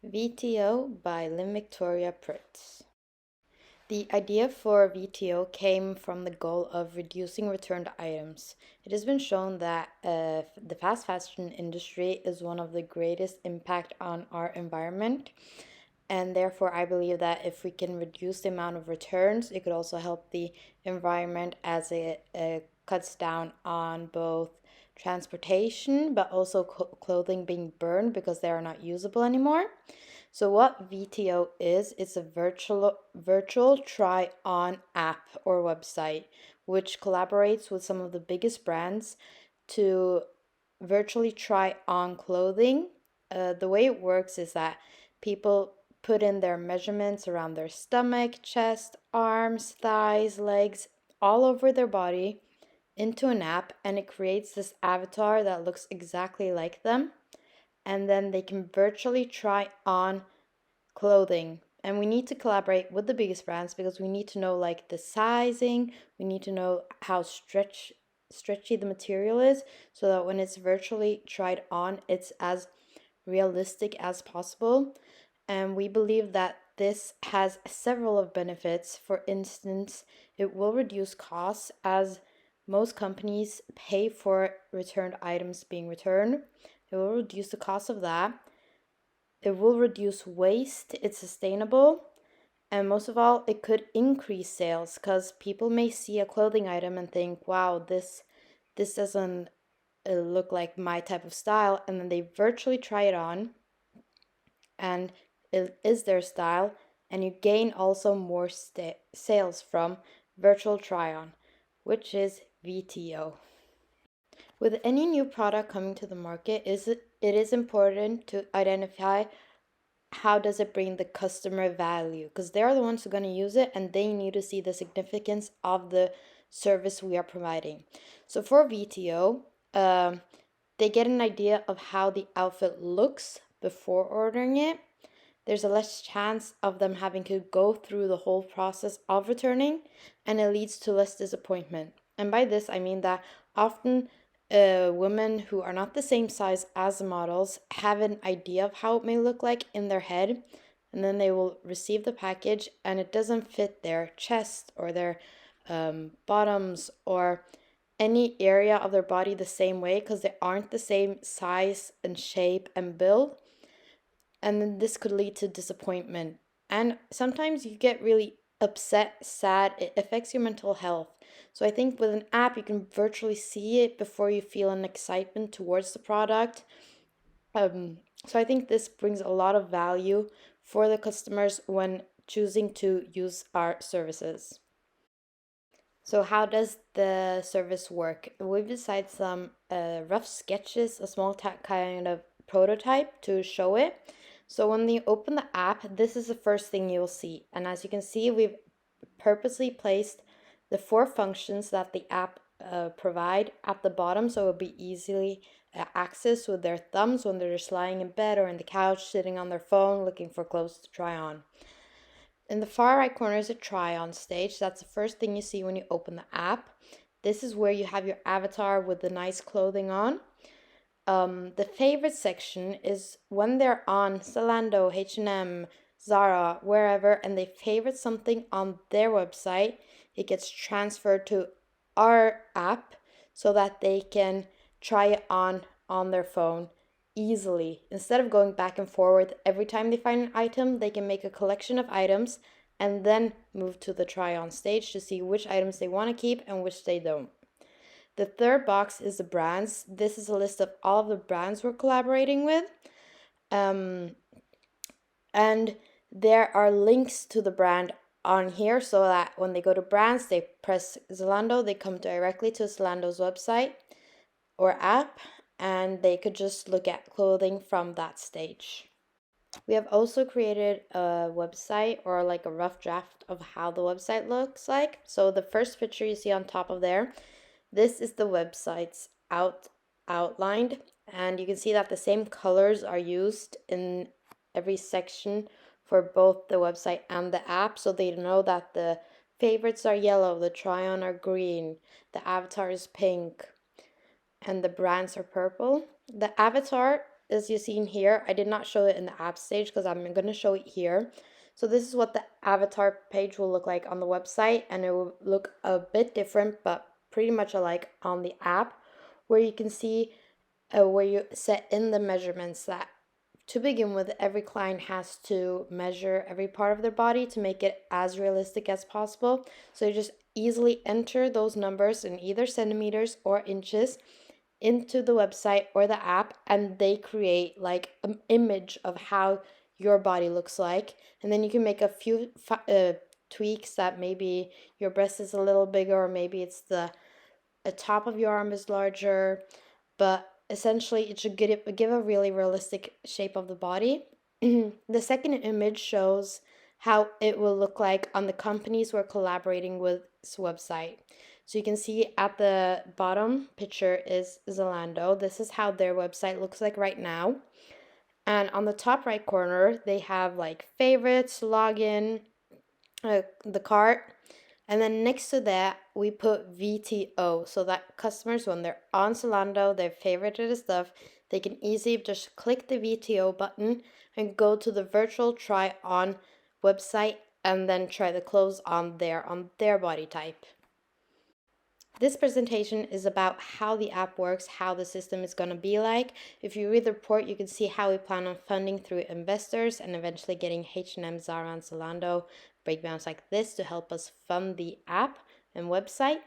VTO by Linn Prytz. The idea for VTO came from the goal of reducing returned items. It has been shown that the fast fashion industry is one of the greatest impact on our environment, and therefore I believe that if we can reduce the amount of returns, it could also help the environment as it cuts down on both transportation but also clothing being burned because they are not usable anymore. So what VTO is, it's a virtual try-on app or website which collaborates with some of the biggest brands to virtually try on clothing. The way it works is that people put in their measurements around their stomach, chest, arms, thighs, legs, all over their body into an app, and it creates this avatar that looks exactly like them, and then they can virtually try on clothing. And we need to collaborate with the biggest brands because we need to know like the sizing, we need to know how stretchy the material is, so that when it's virtually tried on, it's as realistic as possible. And we believe that this has several of benefits. For instance, it will reduce costs as most companies pay for returned items being returned. It will reduce the cost of that. It will reduce waste, it's sustainable, and most of all, it could increase sales because people may see a clothing item and think, wow, this doesn't look like my type of style, and then they virtually try it on and it is their style, and you gain also more sales from virtual try-on, which is VTO. With any new product coming to the market, it is important to identify how does it bring the customer value, because they're the ones who are going to use it and they need to see the significance of the service we are providing. So for VTO, they get an idea of how the outfit looks before ordering it. There's a less chance of them having to go through the whole process of returning, and it leads to less disappointment. And by this, I mean that often women who are not the same size as the models have an idea of how it may look like in their head, and then they will receive the package and it doesn't fit their chest or their bottoms or any area of their body the same way because they aren't the same size and shape and build. And then this could lead to disappointment. And sometimes you get really upset, sad, it affects your mental health. So I think with an app, you can virtually see it before you feel an excitement towards the product. So I think this brings a lot of value for the customers when choosing to use our services. So how does the service work? We've decided some rough sketches, a small kind of prototype to show it. So when you open the app, this is the first thing you'll see. And as you can see, we've purposely placed the 4 functions that the app provide at the bottom, so it'll be easily accessed with their thumbs when they're just lying in bed or in the couch, sitting on their phone, looking for clothes to try on. In the far right corner is a try-on stage. That's the first thing you see when you open the app. This is where you have your avatar with the nice clothing on. The favorite section is when they're on Zalando, H&M, Zara, wherever, and they favorite something on their website, it gets transferred to our app so that they can try it on their phone easily. Instead of going back and forward every time they find an item, they can make a collection of items and then move to the try on stage to see which items they want to keep and which they don't. The third box is the brands. This is a list of all of the brands we're collaborating with. And there are links to the brand on here so that when they go to brands, they press Zalando, they come directly to Zalando's website or app, and they could just look at clothing from that stage. We have also created a website or like a rough draft of how the website looks like. So the first picture you see on top of there, this is the website's outlined, and you can see that the same colors are used in every section for both the website and the app, so they know that the favorites are yellow, the try-on are green, the avatar is pink, and the brands are purple. The avatar as you've seen here. I did not show it in the app stage because I'm going to show it here. So this is what the avatar page will look like on the website, and it will look a bit different but pretty much alike on the app, where you can see where you set in the measurements that to begin with, every client has to measure every part of their body to make it as realistic as possible. So you just easily enter those numbers in either centimeters or inches into the website or the app, and they create like an image of how your body looks like. And then you can make a few tweaks, that maybe your breast is a little bigger, or maybe it's the top of your arm is larger, but essentially it should give a really realistic shape of the body. The second image shows how it will look like on the companies we're collaborating with website. So you can see at the bottom picture is Zalando. This is how their website looks like right now. And on the top right corner, they have like favorites, login, the cart. And then next to that, we put VTO, so that customers, when they're on Zalando, they've favorited stuff, they can easily just click the VTO button and go to the virtual try-on website and then try the clothes on their body type. This presentation is about how the app works, how the system is going to be like. If you read the report, you can see how we plan on funding through investors and eventually getting H&M, Zara, and Zalando breakdowns like this to help us fund the app and website.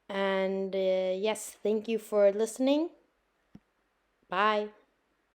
And yes, thank you for listening. Bye.